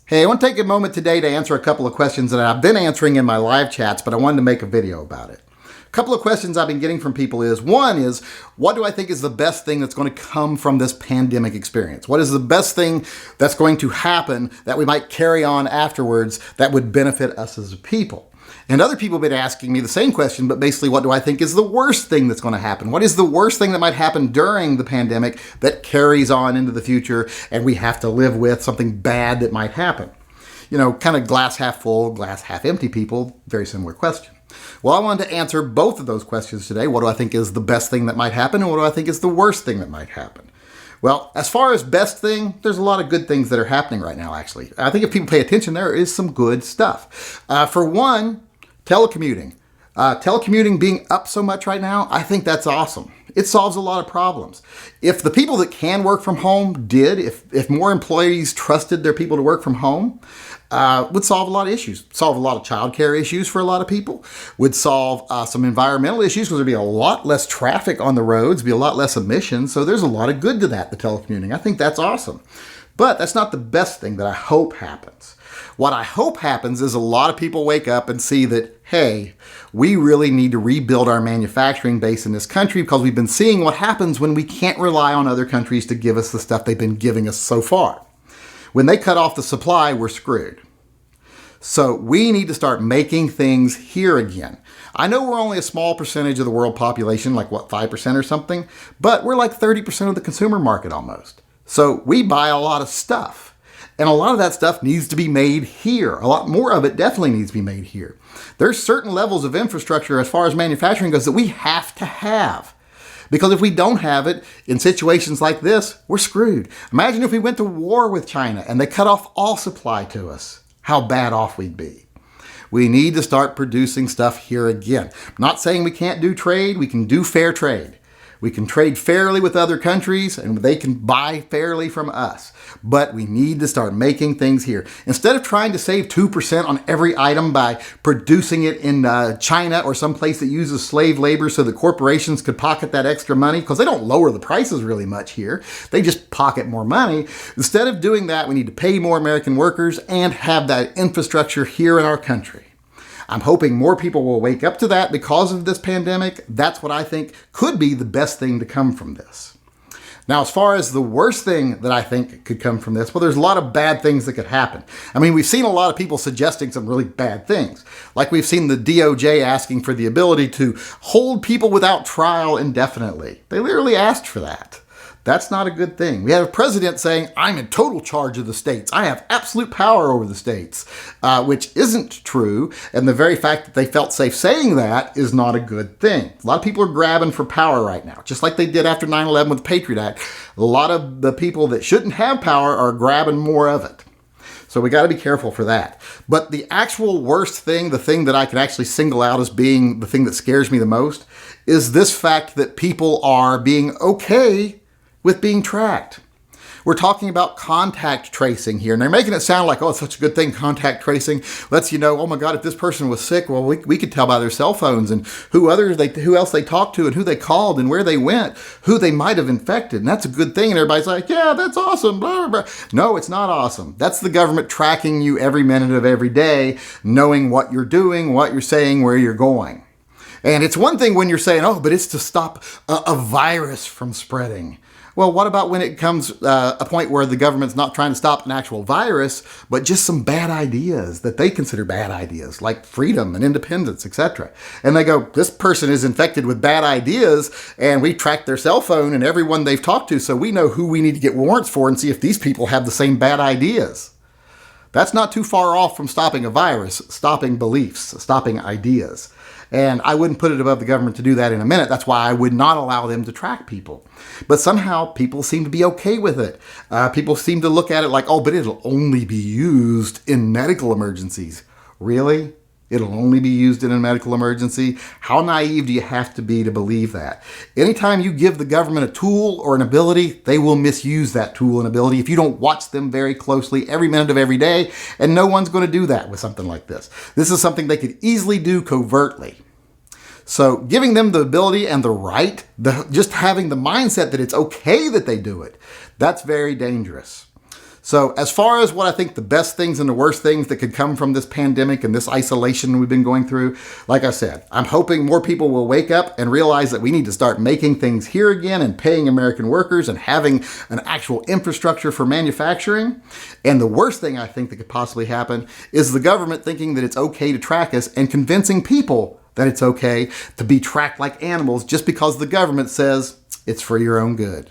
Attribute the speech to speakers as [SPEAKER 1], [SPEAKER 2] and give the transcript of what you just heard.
[SPEAKER 1] Hey, I want to take a moment today to answer a couple of questions that I've been answering in my live chats, but I wanted to make a video about it. A couple of questions I've been getting from people is, one is, what do I think is the best thing that's going to come from this pandemic experience? What is the best thing that's going to happen that we might carry on afterwards that would benefit us as a people? And other people have been asking me the same question, but basically, what do I think is the worst thing that's going to happen? What is the worst thing that might happen during the pandemic that carries on into the future and we have to live with something bad that might happen? You know, kind of glass half full, glass half empty people, very similar question. Well, I wanted to answer both of those questions today. What do I think is the best thing that might happen, and what do I think is the worst thing that might happen? Well, as far as best thing, there's a lot of good things that are happening right now, actually. I think if people pay attention, there is some good stuff. For one, telecommuting. Telecommuting being up so much right now, I think that's awesome. It solves a lot of problems. If the people that can work from home did, if more employees trusted their people to work from home, would solve a lot of issues. Solve a lot of childcare issues for a lot of people. Would solve some environmental issues because there'd be a lot less traffic on the roads, be a lot less emissions. So there's a lot of good to that, the telecommuting. I think that's awesome. But that's not the best thing that I hope happens. What I hope happens is a lot of people wake up and see that, hey, we really need to rebuild our manufacturing base in this country because we've been seeing what happens when we can't rely on other countries to give us the stuff they've been giving us so far. When they cut off the supply, we're screwed. So we need to start making things here again. I know we're only a small percentage of the world population, like what, 5% or something, but we're like 30% of the consumer market almost. So we buy a lot of stuff. And a lot of that stuff needs to be made here. A lot more of it definitely needs to be made here. There's certain levels of infrastructure as far as manufacturing goes that we have to have. Because if we don't have it in situations like this, we're screwed. Imagine if we went to war with China and they cut off all supply to us. How bad off we'd be. We need to start producing stuff here again. I'm not saying we can't do trade. We can do fair trade. We can trade fairly with other countries and they can buy fairly from us. But we need to start making things here. Instead of trying to save 2% on every item by producing it in China or some place that uses slave labor so the corporations could pocket that extra money, because they don't lower the prices really much here. They just pocket more money. Instead of doing that, we need to pay more American workers and have that infrastructure here in our country. I'm hoping more people will wake up to that because of this pandemic. That's what I think could be the best thing to come from this. Now, as far as the worst thing that I think could come from this, well, there's a lot of bad things that could happen. I mean, we've seen a lot of people suggesting some really bad things. Like we've seen the DOJ asking for the ability to hold people without trial indefinitely. They literally asked for that. That's not a good thing. We have a president saying, I'm in total charge of the states. I have absolute power over the states, which isn't true. And the very fact that they felt safe saying that is not a good thing. A lot of people are grabbing for power right now, just like they did after 9/11 with the Patriot Act. A lot of the people that shouldn't have power are grabbing more of it. So we got to be careful for that. But the actual worst thing, the thing that I can actually single out as being the thing that scares me the most, is this fact that people are being okay with being tracked. We're talking about contact tracing here, and they're making it sound like, oh, it's such a good thing, contact tracing lets you know, oh my God, if this person was sick, well, we could tell by their cell phones and who else they talked to and who they called and where they went, who they might have infected, and that's a good thing, and everybody's like, yeah, that's awesome, blah, blah, blah. No, it's not awesome. That's the government tracking you every minute of every day, knowing what you're doing, what you're saying, where you're going. And it's one thing when you're saying, oh, but it's to stop a virus from spreading. Well, what about when it comes a point where the government's not trying to stop an actual virus, but just some bad ideas that they consider bad ideas, like freedom and independence, etc. And they go, this person is infected with bad ideas, and we track their cell phone and everyone they've talked to, so we know who we need to get warrants for and see if these people have the same bad ideas. That's not too far off from stopping a virus, stopping beliefs, stopping ideas. And I wouldn't put it above the government to do that in a minute. That's why I would not allow them to track people. But somehow people seem to be okay with it. People seem to look at it like, oh, but it'll only be used in medical emergencies. Really? It'll only be used in a medical emergency? How naive do you have to be to believe that? Anytime you give the government a tool or an ability, they will misuse that tool and ability if you don't watch them very closely every minute of every day, and no one's going to do that with something like this. This is something they could easily do covertly. So giving them the ability and the right, just having the mindset that it's okay that they do it, that's very dangerous. So as far as what I think the best things and the worst things that could come from this pandemic and this isolation we've been going through, like I said, I'm hoping more people will wake up and realize that we need to start making things here again and paying American workers and having an actual infrastructure for manufacturing. And the worst thing I think that could possibly happen is the government thinking that it's okay to track us and convincing people that it's okay to be tracked like animals just because the government says it's for your own good.